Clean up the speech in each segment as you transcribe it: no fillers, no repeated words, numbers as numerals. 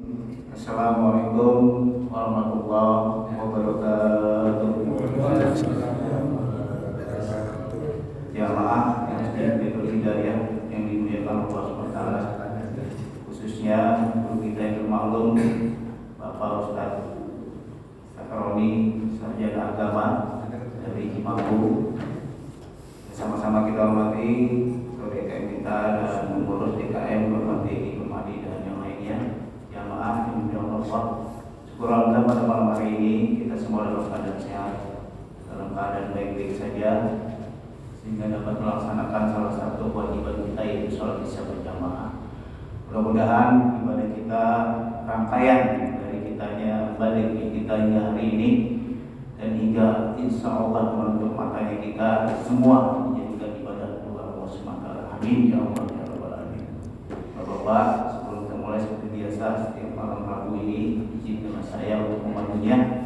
Assalamualaikum warahmatullahi wabarakatuh. Jamaah yang diberi hidayah yang dimuliakan Allah SWT, khususnya guru kita yang bermaklum Bapak Ustaz Sakaroni, sarjana agama dari Cimanggu. Sama-sama kita hormati DKM kita dan pengurus DKM Bapak Dedi Permadi dan yang lainnya. Jamaah yang dimuliakan Allah, syukur alhamdulillah pada malam hari ini kita semua dalam keadaan sehat, dalam keadaan baik-baik saja, sehingga dapat melaksanakan salah satu kewajiban kita, yaitu sholat isya berjamaah. Mudah-mudahan ibadah kita, rangkaian dari kitanya balik kita hingga hari ini dan hingga insya Allah menutup matanya kita semua menjadikan ibadah kepada Allah SWT. Amin ya Allah ya Rabbal Alamin. Bapak-bapak, sebelum kita mulai seperti biasa setiap malam Rabu ini, izin dengan saya untuk memandunya.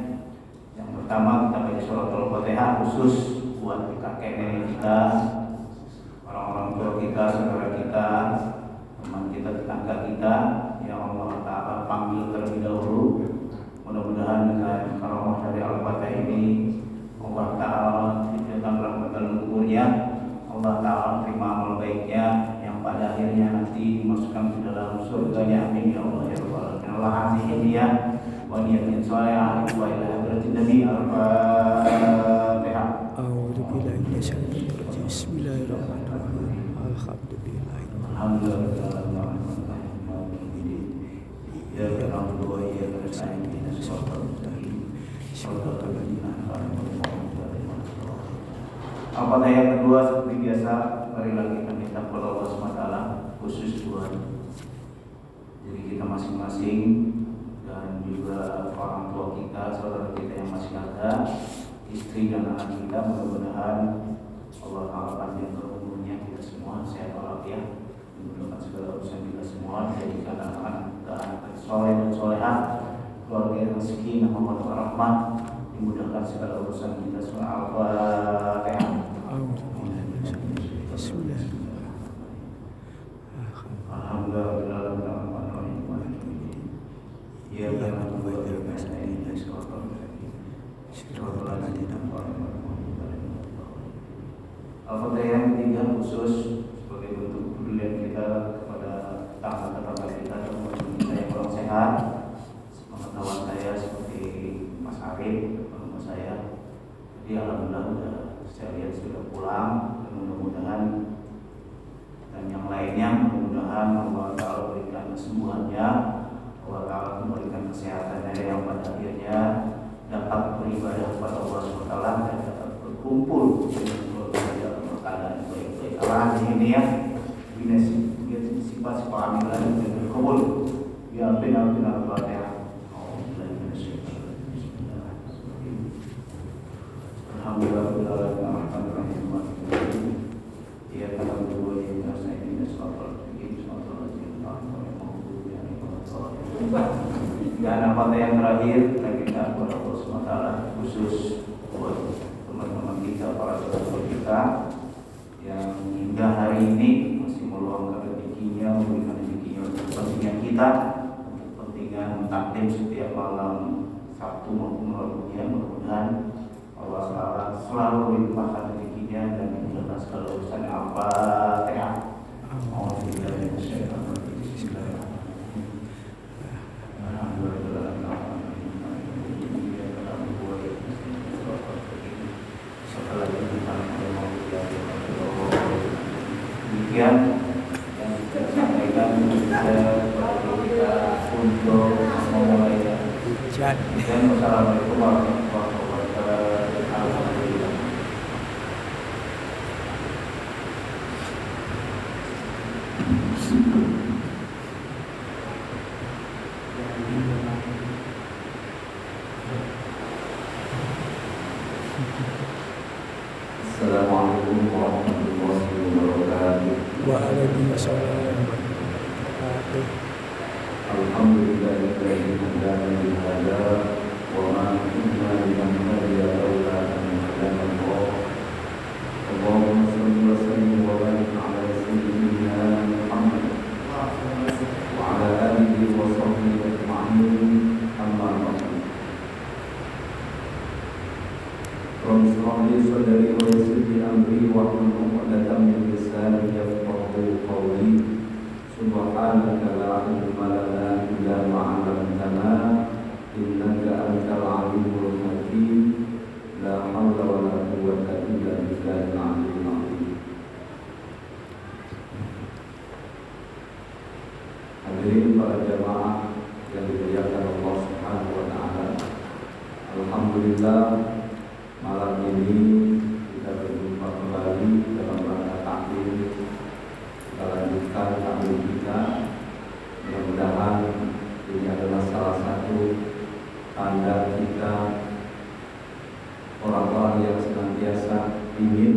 Yang pertama kita baca suratul Fatihah khusus buat kakek nenek kita, orang-orang tua kita, saudara kita, teman kita, tetangga kita, yang Allah Ta'ala panggil terlebih dahulu. Mudah-mudahan dengan karamah dari Al-Fatihah ini Allah Ta'ala diberikan rahmat dalam kuburnya, Allah Ta'ala terima amal baiknya yang pada akhirnya nanti dimasukkan ke dalam surganya. Amin ya Allah ya Rabbal Alamin. Allah hazihi niyah wa niyatin shalihah wa ila hadratin Nabi. Al-Fatihah. A'udzu billahi minasyaitonir rajim. Bismillahirrahmanirrahim. Alhamdulillahi Apa yang kedua seperti biasa, marilah kita minta kepada Allah SWT khusus buat diri kita masing-masing dan juga orang tua kita, saudara kita yang masih ada, istri dan anak kita. Mudah-mudahan Allah Ta'ala panjang umurnya kita semua, sehat walafiat, dimudahkan segala urusan kita semua, dijadikan anak-anak dan soleh dan solehah, keluarga yang rezeki, nama rahmat, dimudahkan segala urusan kita semua. Al-Fatihah. Al-Fatihah yang ketiga khusus sebagai bentuk kepedulian kita kepada tetangga-tetangga kita dan kita yang kurang sehat. Pengetahuan saya seperti Mas Arif, teman saya, jadi alhamdulillah saya lihat sudah pulang, dan mudah-mudahan dan yang lainnya mudah-mudahan Allah Ta'ala berikan kesembuhannya, Allah Ta'ala memberikan kesehatannya yang pada akhirnya dapat beribadah kepada Allah SWT dan dapat berkumpul dengan keluarga dalam keadaan baik-baik. Allah ini ya, bina sifat kehamilan dan berkumpul ya benar Al-Fatihah. Dan apa yang terakhir kita kepada Allah SWT khusus buat teman-teman kita, para saudara kita yang hingga hari ini masih meluangkan rezekinya, memberikan rezekinya untuk kepentingan kita, untuk kepentingan taklim setiap malam Sabtu maupun Rabunya. Mudah-mudahan Allah SWT selalu melimpahkan rezekinya dan memudahkan segala urusan. Al-Fatihah. Demikian yang kita sampaikan kita untuk memulai. Dan wassalamualaikum warahmatullahi wabarakatuh. Assalamualaikum warahmatullahi wabarakatuh. Waalaikumsalam warahmatullahi wabarakatuh. Alhamdulillahilladzi hadana li hadza wa ma kunna linahtadiya laula an hadana Allah. Allahumma shalli wa sallim wa barik ala sayyidina Muhammad wa ala alihi wa sahbihi صدري ويسر لي أمري واحلل عقدة من لساني يفقهوا قولي سبحانك لا علم لنا إلا ما علمتنا إنك أنت العليم الحكيم لا حول ولا قوة إلا بالله العلي العظيم. Hadirin para jamaah yang dimuliakan Allah Subhanahu wa taala. Alhamdulillah malam ini kita berjumpa kembali dalam rangka taklim. Kita lanjutkan taklim kita. Mudah-mudahan ini adalah salah satu tanda kita orang-orang yang senantiasa ingin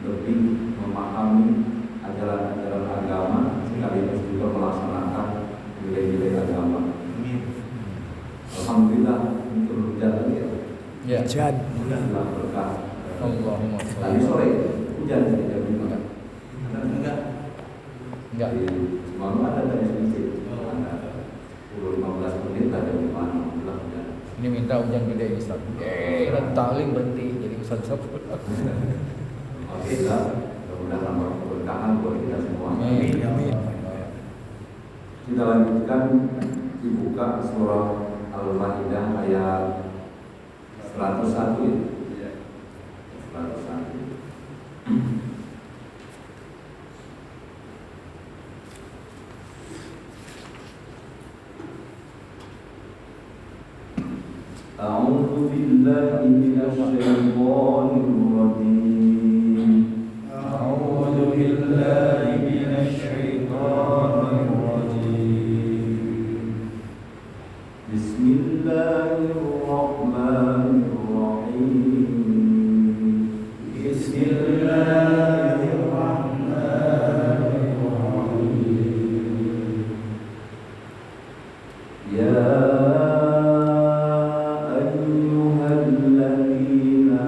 lebih memahami ajaran-ajaran agama sekaligus juga melaksanakan nilai-nilai agama. Alhamdulillah untuk hujan lagi ya. Hujan. Alhamdulillah berkah. Allahumma Tadi sore hujan di jam 5. Enggak. Semalam ada tadi sedikit. Ada 10-15 menit ada di mana. Alhamdulillah hujan. Ini minta hujan gede ini Ustaz. Taklim berhenti jadi Ustaz Safur. Oke lah. Mudah-mudahan berkahan buat kita semua. Amin. Kita lanjutkan dibuka surah Al-Maidah ayat 101 ya. 101. A'udzu billahi minasyaitonir rajim. A'udzu billahi minasyaitonir rajim. Bismillahirrahmanirrahim. Bismillahirrahmanirrahim. Ya ayyuhalladzina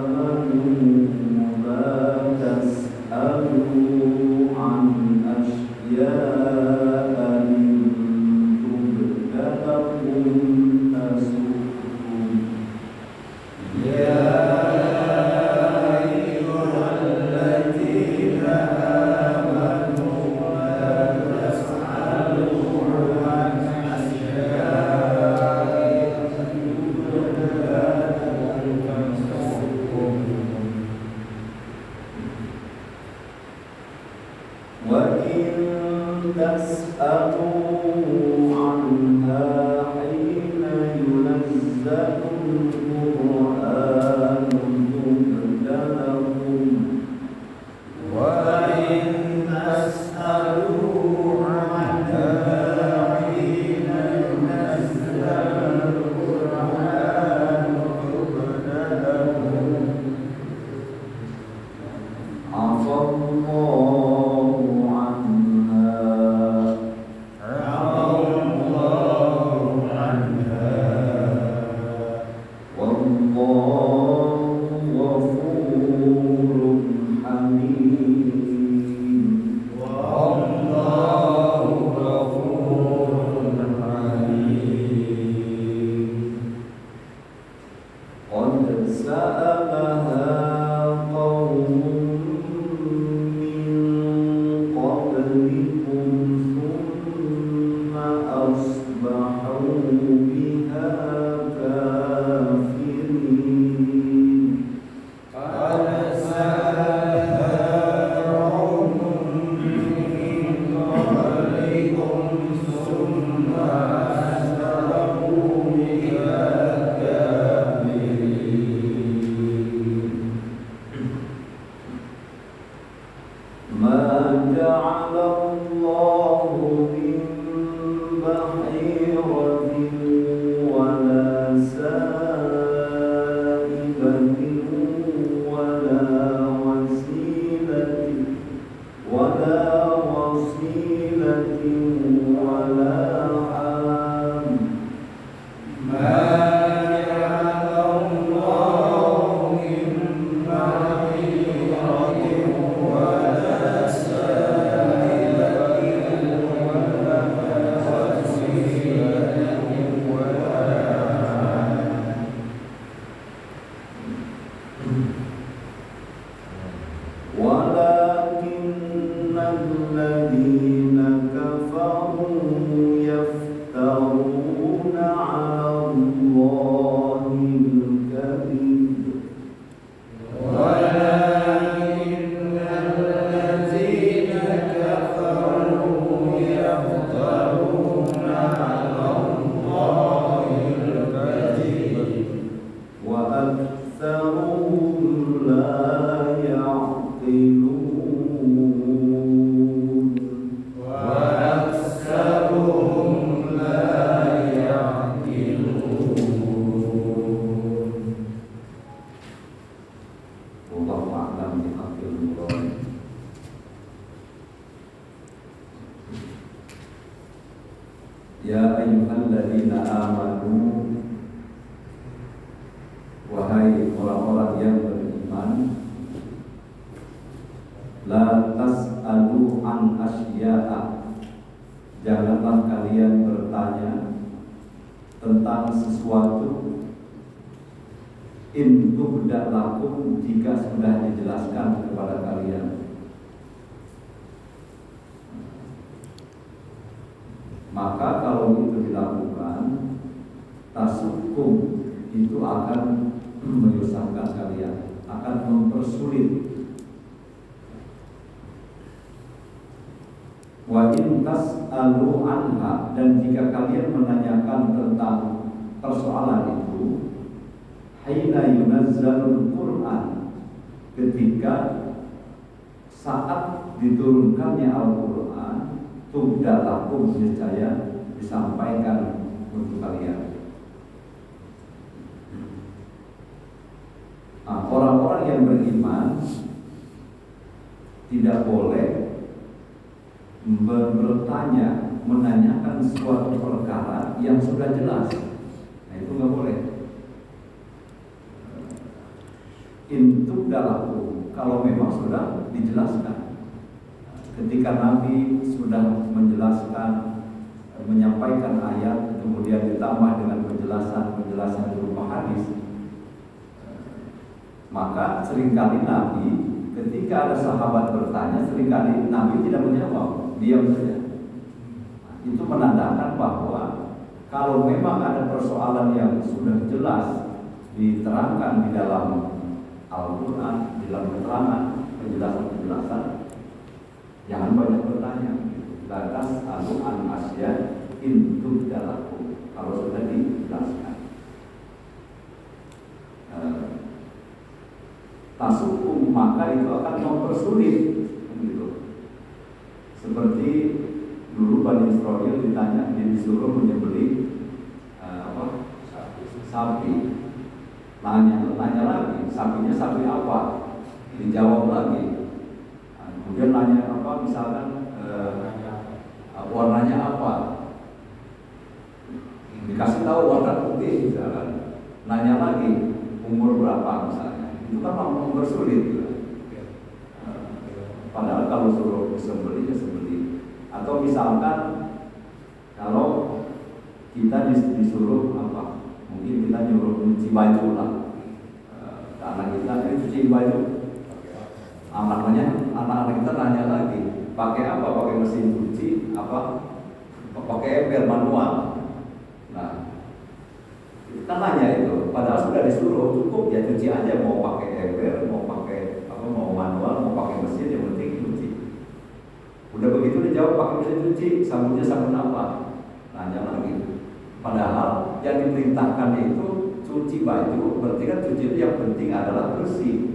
amanu la tas'alu an asya'a in tubda lakum tasu'kum. Ya ayyuhalladzina amanu la tas'alu an asya'a in tubda lakum tasu'kum. Wa in tas'alu anha hina yunazzalul Qur'anu tubda lakum. Wa in tas'alu anha hina yunazzalul Qur'anu tubda lakum. Afallahu anha. Afallahu anha. Wallahu ghafurun halim. Wallahu ghafurun halim. Qad sa'alaha qaumun min qablikum thumma asbahu biha kafirin. Qad sa'alaha qaumun min qablikum thumma asbahu biha kafirin. Ma ja'alallahu min bahiratin wala sa'ibatin wala wasilatin wala ham. Ma ja'alallahu min bahiratin wala sa'ibatin wala wasilatin يفترون على الله الكذب ولكن الذين كفروا يفترون على الله الكذب وأكثرهم لا يعقلون وأكثرهم لا يعقلون. والله أعلم بحق المراد. Ya ayyuhalladzina amanu, wahai orang-orang yang beriman, la tas'alu an asya'a, janganlah kalian bertanya tentang sesuatu in tubda lakum, jika sudah dijelaskan kepada kalian. Maka kalau itu dilakukan, tasukum, itu akan menyusahkan kalian, akan mempersulit. Wa in tas'alu anha, dan jika kalian menanyakan tentang persoalan itu, hina yunazzalul Qur'an, ketika saat diturunkannya Al-Qur'an, tubda lakum, niscaya disampaikan untuk kalian. Orang-orang yang beriman tidak boleh bertanya, menanyakan suatu perkara yang sudah jelas. Nah, itu nggak boleh. Intub dalaku, kalau memang sudah dijelaskan. Ketika Nabi sudah menjelaskan, menyampaikan ayat, kemudian ditambah dengan penjelasan berupa hadis, maka seringkali Nabi, ketika ada sahabat bertanya, seringkali Nabi tidak menjawab, diam saja. Itu menandakan bahwa kalau memang ada persoalan yang sudah jelas diterangkan di dalam Al-Quran, di dalam keterangan, penjelasan-penjelasan, jangan banyak bertanya. Lantas alu an asya intub dalaku, kalau sudah dijelaskan. Tasukum, maka itu akan mempersulit, gitu. Seperti dulu Bani Israil ditanya, disuruh menyembelih sapi. Nanya lagi, sapinya sapi apa? Dijawab lagi. Kemudian nanya apa? Misalkan warnanya apa? Dikasih tahu warna putih misalkan. Nanya lagi umur berapa misalnya. Itu kan mempersulit juga. Padahal kalau suruh sembelih ya sembelih. Atau misalkan kalau kita disuruh apa? Mungkin kita nyuruh cuci baju lah. Anak kita ini cuci baju. Anak-anak kita nanya lagi, pakai apa? Pakai mesin cuci apa? Pakai ember manual. Nah, kita nanya itu, padahal sudah disuruh, cukup ya cuci aja, mau pakai ember, mau pakai apa, mau manual, mau pakai mesin, yang penting cuci. Udah begitu dijawab pakai mesin cuci, sabunnya sabun apa? Nanya lagi. Padahal yang diperintahkan itu cuci baju, berarti kan cuci itu yang penting adalah bersih.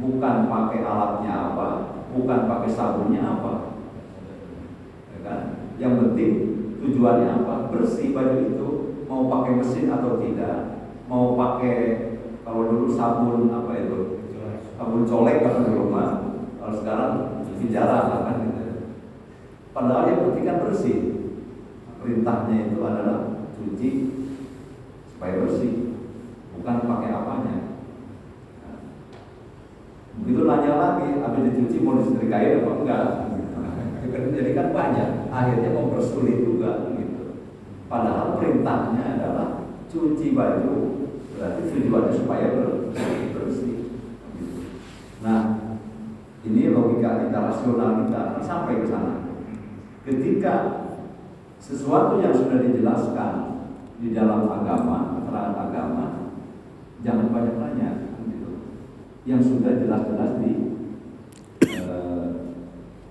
Bukan pakai alatnya apa, bukan pakai sabunnya apa, ya kan? Yang penting tujuannya apa? Bersih baju itu. Mau pakai mesin atau tidak, mau pakai kalau dulu sabun apa itu, sabun colek kalau di rumah, kalau sekarang cuci jarang kan gitu. Padahal yang penting kan bersih. Perintahnya itu adalah cuci supaya bersih, bukan pakai apanya. Begitu nanya lagi, habis dicuci mau disetrikain apa enggak? Jadi kan banyak, akhirnya mempersulit juga gitu. Padahal perintahnya adalah cuci baju, berarti tujuannya supaya bersih. Nah, ini logika kita, rasional kita sampai ke sana. Ketika sesuatu yang sudah dijelaskan di dalam agama, keterangan agama, jangan banyak tanya, gitu. Yang sudah jelas-jelas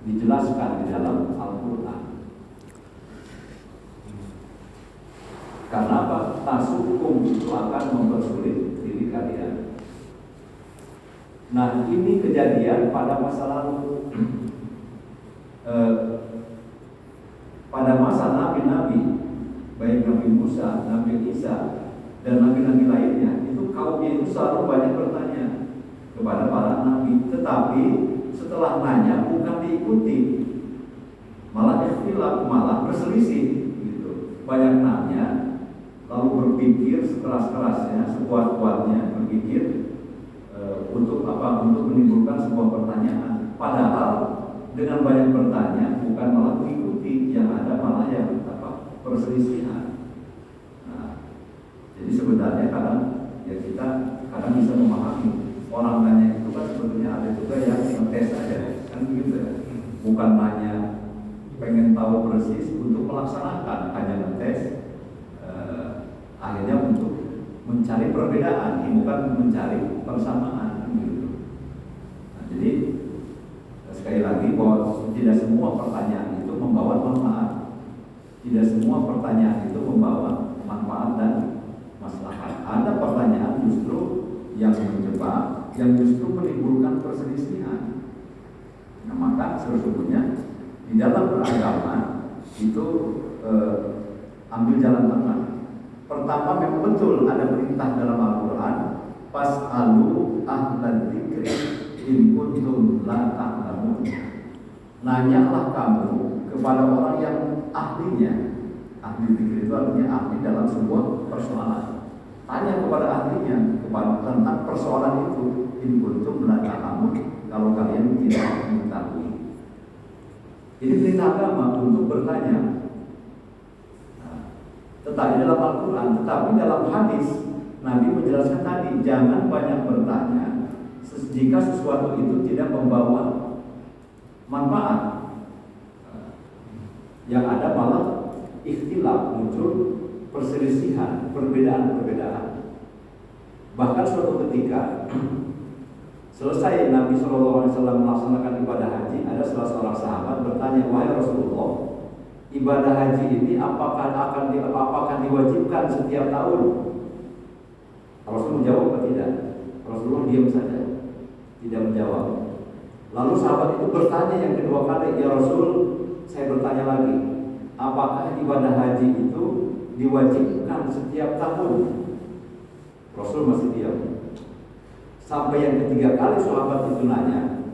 dijelaskan di dalam Al-Quran. Karena apa? Tasukum itu akan mempersulit diri kalian. Nah, ini kejadian pada masa lalu. Pada masa nabi-nabi, baik Nabi Musa, Nabi Isa, dan nabi-nabi lainnya, itu kaumnya itu selalu banyak bertanya kepada para nabi. Tetapi setelah nanya bukan diikuti, malah ikhtilaf, malah berselisih, gitu. Banyak nanya, lalu berpikir sekeras-kerasnya, sekuat-kuatnya berpikir untuk apa? Untuk menimbulkan sebuah pertanyaan. Padahal dengan banyak bertanya bukan malah mengikuti, yang ada malah yang apa? Perselisihan. Nah, jadi sebenarnya kadang ya kita kadang bisa memahami orang nanya itu kan sebetulnya ada juga yang ngetes aja, kan gitu ya. Bukan nanya pengen tahu persis untuk melaksanakan, hanya ngetes. Akhirnya untuk mencari perbedaan, bukan mencari persamaan, gitu. Nah, jadi sekali lagi bahwa tidak semua pertanyaan itu membawa manfaat, tidak semua pertanyaan itu membawa manfaat dan maslahat. Ada pertanyaan justru yang menjebak, yang justru menimbulkan perselisihan. Nah, maka sesungguhnya di dalam beragama itu ambil jalan tengah. Pertama, memang betul ada perintah dalam Al-Quran, fas'alu ahlan dzikri in kuntum la ta'lamun. Nanyalah kamu kepada orang yang ahlinya. Ahli dzikir itu artinya ahli dalam sebuah persoalan. Tanya kepada ahlinya tentang persoalan itu, in kuntum la ta'lamun, kalau kalian tidak mengetahui. Ini perintah agama untuk bertanya. Tetapi dalam Al-Quran, tetapi dalam hadis Nabi menjelaskan tadi, jangan banyak bertanya jika sesuatu itu tidak membawa manfaat. Yang ada malah ikhtilaf, muncul perselisihan, perbedaan-perbedaan. Bahkan suatu ketika selesai Nabi SAW melaksanakan ibadah haji, ada salah seorang sahabat bertanya, wahai Rasulullah, ibadah haji ini apakah diwajibkan setiap tahun? Rasul menjawab atau tidak? Rasulullah diam saja, tidak menjawab. Lalu sahabat itu bertanya yang kedua kali, ya Rasul, saya bertanya lagi, apakah ibadah haji itu diwajibkan setiap tahun? Rasul masih diam. Sampai yang ketiga kali sahabat itu nanya,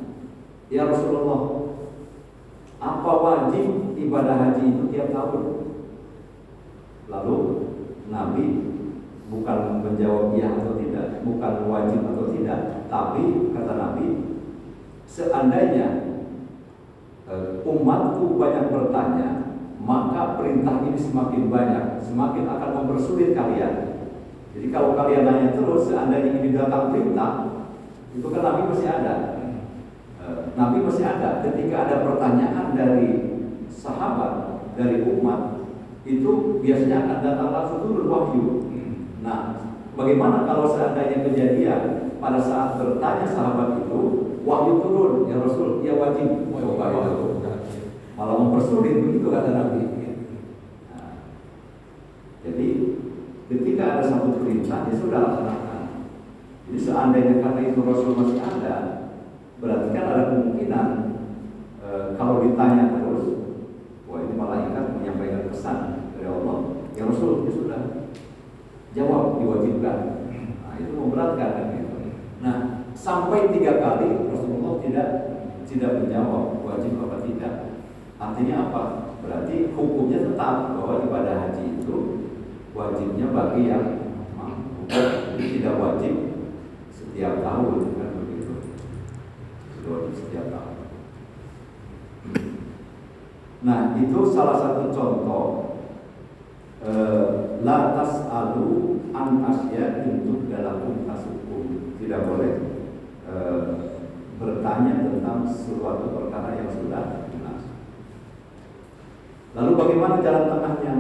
ya Rasulullah, apa wajib ibadah haji itu tiap tahun? Lalu Nabi bukan menjawab ya atau tidak, bukan wajib atau tidak, tapi kata Nabi, seandainya umatku banyak bertanya, maka perintah ini semakin banyak, semakin akan mempersulit kalian. Jadi kalau kalian nanya terus, seandainya ini datang perintah, itu kan Nabi masih ada. Nabi masih ada. Ketika ada pertanyaan dari sahabat, dari umat, itu biasanya akan datang langsung turun wahyu. Nah, bagaimana kalau seandainya kejadian pada saat bertanya sahabat itu, wahyu turun, ya Rasul, ya wajib. Coba itu malah mempersulit, begitu kata Nabi. Nah, jadi ketika ada satu perintah, ya sudah laksanakan. Jadi seandainya karena itu Rasul masih ada, berarti kan ada kemungkinan kalau ditanya terus, wah ini malaikat menyampaikan pesan dari Allah, ya Rasul, ya sudah jawab, diwajibkan. Nah, itu memberatkan kan gitu. Nah, sampai 3 kali Rasulullah tidak menjawab wajib apa tidak. Artinya apa? Berarti hukumnya tetap bahwa ibadah haji itu wajibnya bagi yang mampu, tidak wajib setiap tahun kan begitu. Wajib setiap tahun. Nah, itu salah satu contoh la tas'alu an asya untuk dalam tasukum. Tidak boleh bertanya tentang suatu perkara yang sudah jelas. Lalu bagaimana jalan tengahnya?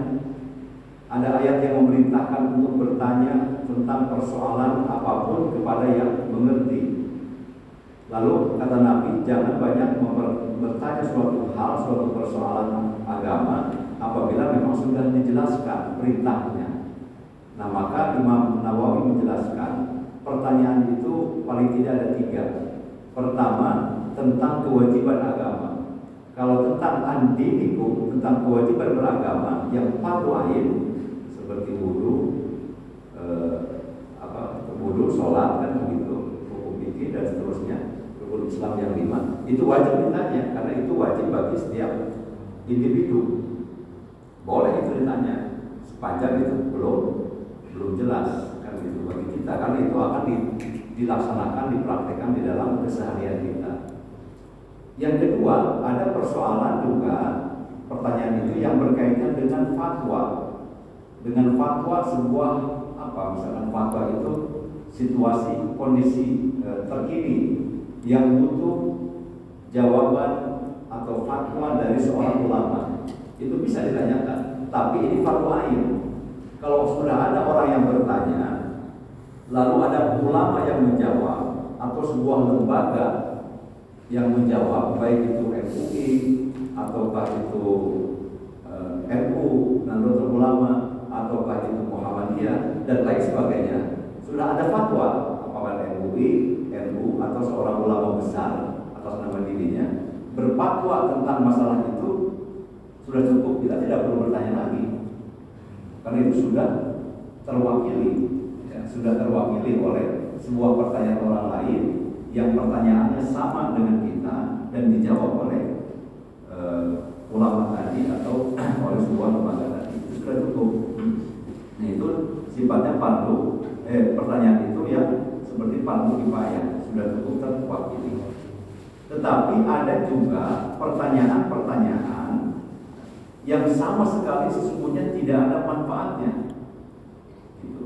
Ada ayat yang memerintahkan untuk bertanya tentang persoalan apapun kepada yang mengerti. Lalu kata Nabi, jangan banyak bertanya suatu hal, suatu persoalan agama apabila memang sudah dijelaskan perintahnya. Nah, maka Imam Nawawi menjelaskan pertanyaan itu paling tidak ada 3. Pertama, tentang kewajiban agama. Kalau tentang andinikum, tentang kewajiban beragama yang fardu ain seperti wudu, wudu, sholat kan begitu, hukum fikih dan seterusnya, rukun Islam yang 5, itu wajib ditanya karena itu wajib bagi setiap individu. Boleh itu ditanya sepanjang itu belum jelas kan gitu bagi kita, karena itu akan dilaksanakan, dipraktekkan di dalam keseharian kita. Yang kedua, ada persoalan juga pertanyaan itu yang berkaitan dengan fatwa. Dengan fatwa sebuah misalkan fatwa itu situasi, kondisi terkini yang butuh jawaban atau fatwa dari seorang ulama. Itu bisa ditanyakan, tapi ini fatwa ain. Kalau sudah ada orang yang bertanya, lalu ada ulama yang menjawab atau sebuah lembaga yang menjawab, baik itu MUI ataukah itu NU, Nahdlatul Ulama, ataukah itu Muhammadiyah dan lain sebagainya, sudah ada fatwa apakah MUI, NU atau seorang ulama besar atas nama dirinya berfatwa tentang masalah itu, sudah cukup, kita tidak perlu bertanya lagi karena itu sudah terwakili, sudah terwakili oleh sebuah pertanyaan orang lain yang pertanyaannya sama dengan kita dan dijawab oleh ulama tadi atau oleh sebuah lembaga tadi, itu sudah cukup. Nah, itu sifatnya fardu. Pertanyaan itu yang seperti fardu kifayah, sudah cukup terwakili. Tetapi ada juga pertanyaan-pertanyaan yang sama sekali sesungguhnya tidak ada manfaatnya. Gitu.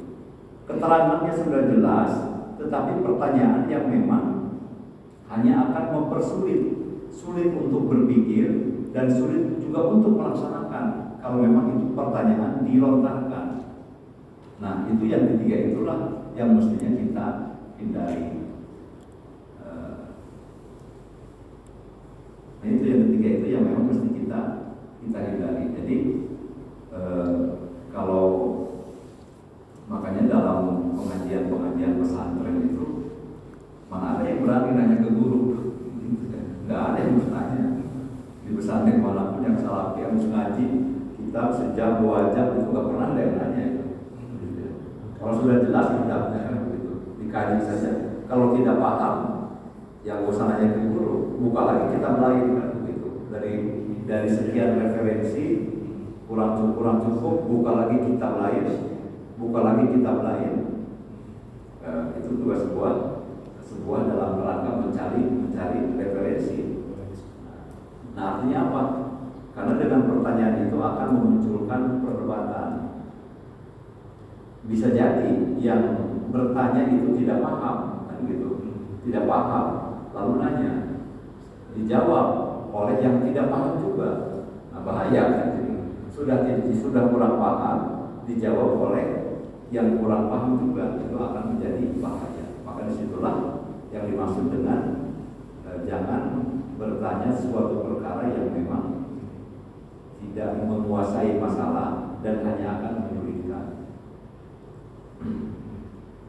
Keterangannya sudah jelas, tetapi pertanyaan yang memang hanya akan mempersulit, sulit untuk berpikir dan sulit juga untuk melaksanakan kalau memang itu pertanyaan dilontarkan. Nah, itu yang ketiga itulah yang mestinya kita hindari. Nah, itu yang ketiga itu yang memang mesti kita hindari. Jadi kalau makanya dalam pengajian pesantren itu mana ada yang berani nanya ke guru? Nggak ada yang bertanya. Di pesantren manapun yang salafi harus ngaji kitab sejam 2 jam itu nggak pernah ada yang nanya. Kalau sudah jelas kitabnya begitu, dikaji saja. Kalau tidak paham, ya nggak usah nanya ke guru, buka lagi kitab lain kan begitu. Dari sekian referensi kurang cukup, buka lagi kitab lain. Itu juga sebuah dalam rangka mencari referensi. Nah, artinya apa? Karena dengan pertanyaan itu akan memunculkan perdebatan. Bisa jadi yang bertanya itu tidak paham, kan gitu, tidak paham, lalu nanya, dijawab oleh yang tidak paham juga. Nah, bahaya kan? Jadi sudah kurang paham, dijawab oleh yang kurang paham juga, itu akan menjadi bahaya. Maka disitulah yang dimaksud dengan jangan bertanya suatu perkara yang memang tidak menguasai masalah dan hanya akan menyulitkan.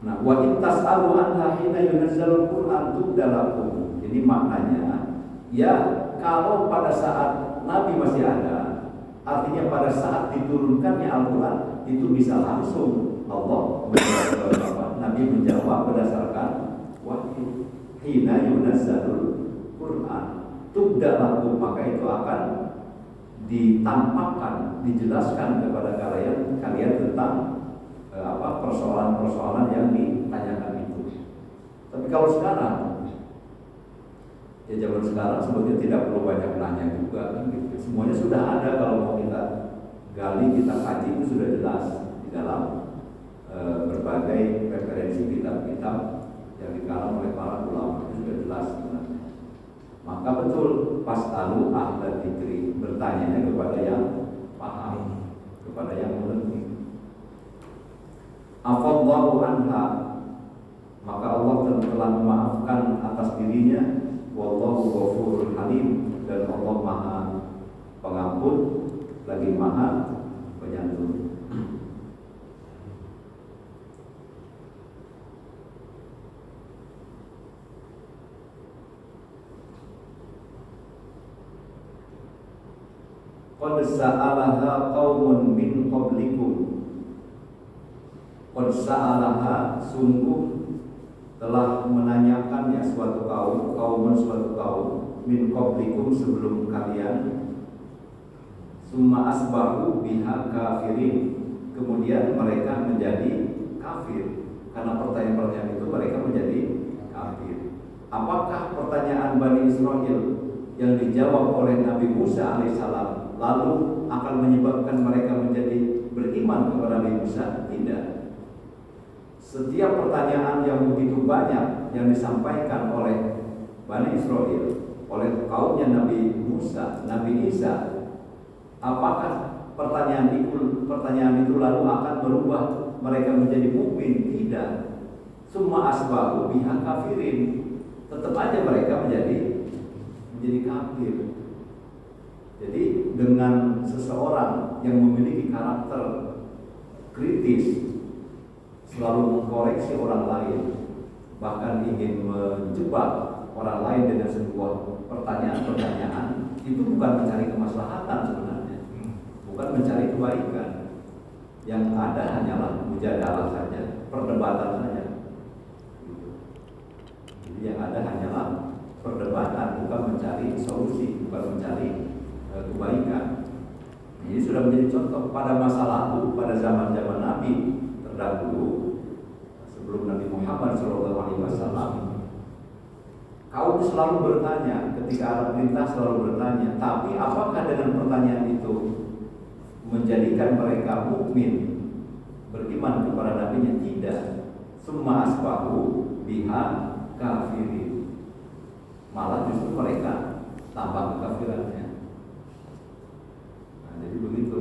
Nah, wa in tas'alu anha hina yunazzalul Qur'an tubdalakum. Jadi maknanya, ya kalau pada saat Nabi masih ada, artinya pada saat diturunkannya Al-Quran, itu bisa langsung Allah Nabi menjawab berdasarkan wahyu. Hina yunazzalul Qur'an tubdalakum, maka itu akan ditampakkan, dijelaskan kepada kalian tentang persoalan-persoalan yang ditanyakan itu. Tapi kalau sekarang, ya zaman sekarang sebetulnya tidak perlu banyak nanya juga kan gitu. Semuanya sudah ada, kalau mau kita gali, kita kaji itu sudah jelas di dalam berbagai referensi kitab-kitab yang dikarang oleh para ulama, itu sudah jelas sebenarnya. Maka betul pas ahla dzikri, bertanya kepada yang paham kepada yang mengerti. Afallahu anha, maka Allah telah memaafkan atas dirinya. Wallahu ghafurur halim, dan Allah Maha Pengampun lagi Maha Penyantun. Qad sa'alaha qaumun min qablikum. Qad sa'alaha, sungguh telah menanyakannya suatu kaum min qablikum, sebelum kalian. Summa asbahu biha kafirin, kemudian mereka menjadi kafir. Karena pertanyaan-pertanyaan itu mereka menjadi kafir. Apakah pertanyaan Bani Israel yang dijawab oleh Nabi Musa alaihissalam lalu akan menyebabkan mereka menjadi beriman kepada Nabi Musa? Tidak. Setiap pertanyaan yang begitu banyak yang disampaikan oleh Bani Israel, oleh kaumnya Nabi Musa, Nabi Isa, apakah pertanyaan itu lalu akan berubah mereka menjadi mukmin? Tidak. Summa asbahu biha kafirin, tetap aja mereka menjadi kafir. Jadi dengan seseorang yang memiliki karakter kritis, selalu mengkoreksi orang lain, bahkan ingin menjebak orang lain dengan sebuah pertanyaan-pertanyaan, itu bukan mencari kemaslahatan sebenarnya, bukan mencari kebaikan. Yang ada hanyalah mujadalah saja, perdebatan saja. Jadi yang ada hanyalah perdebatan, bukan mencari solusi, bukan mencari kebaikan. Ini sudah menjadi contoh pada masa lalu, pada zaman-zaman Nabi terdahulu, sebelum Nabi Muhammad SAW. Kaum selalu bertanya, ketika ada perintah selalu bertanya, tapi apakah dengan pertanyaan itu menjadikan mereka mukmin, beriman kepada Nabi-Nya? Tidak. Summa asbahu biha kafirin, malah justru mereka tambah kekafirannya. Nah, jadi begitu.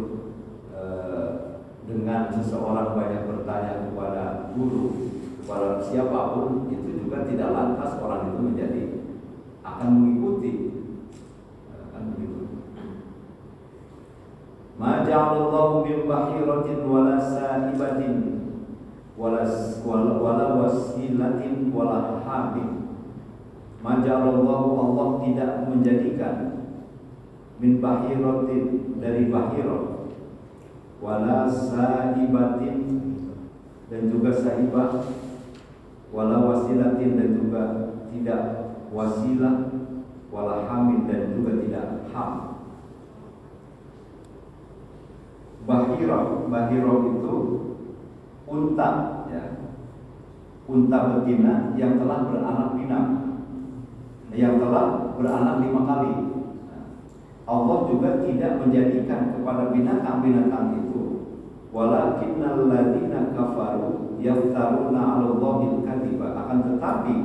Dengan seseorang banyak bertanya kepada guru, kepada siapapun, itu juga tidak lantas orang itu menjadi akan mengikuti. Kan begitu. Ma ja'alallahu min bahiratin wala sa'ibatin wala wasilatin wala habib. Ma ja'alallahu, Allah tidak menjadikan min bahiratin, dari bahirah, wala sa'ibatin, dan juga sa'ibah, wala wasilatin, dan juga tidak wasilah, wala hamid, dan juga tidak ham. Bahirah itu unta, ya, unta betina yang telah beranak pinak, yang telah beranak 5 kali. Allah juga tidak menjadikan kepada binatang-binatang itu walakinnal ladzina kafaru yaftaruna 'alallahi al-kadziba, akan tetapi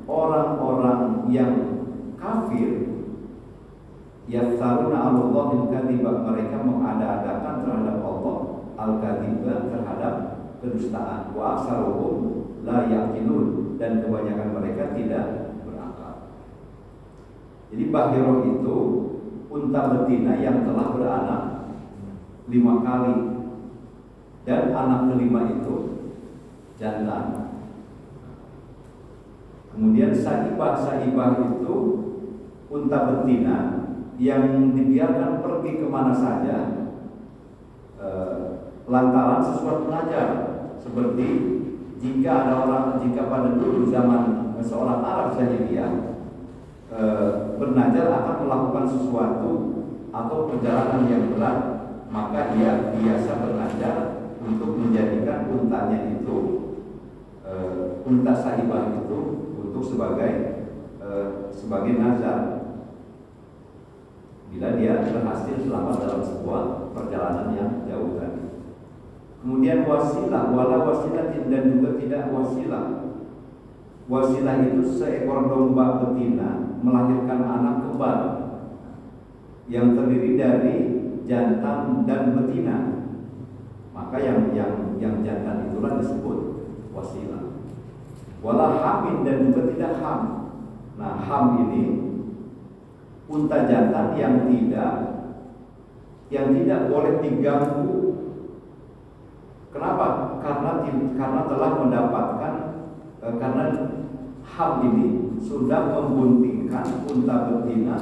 orang-orang yang kafir yaftaruna 'alallahi al-kadziba, mereka mengada-adakan terhadap Allah al-kadziba, terhadap kedustaan. Wa aksaruhum la yaqilun, dan kebanyakan mereka tidak berakal. Jadi bahirah itu unta betina yang telah beranak 5 kali, dan anak kelima itu jantan. Kemudian sa'ibah itu unta betina yang dibiarkan pergi kemana saja lantaran sesuatu mengajar. Seperti jika pada dulu zaman seorang Arab jahiliyah bernazar akan melakukan sesuatu atau perjalanan yang berat, maka ia biasa bernazar untuk menjadikan untanya itu, unta sa'ibah itu, untuk sebagai nazar bila dia berhasil selamat dalam sebuah perjalanan yang jauh tadi. Kemudian wasilah, wala wasilatin, dan juga tidak wasilah. Wasilah itu seekor domba betina melahirkan anak kembar yang terdiri dari jantan dan betina, maka yang jantan itulah disebut wasilah. Wala hamin dan juga tidak ham. Nah, ham ini unta jantan yang tidak boleh diganggu. Kenapa? Karena telah mendapatkan karena ham ini sudah membuntingkan unta betina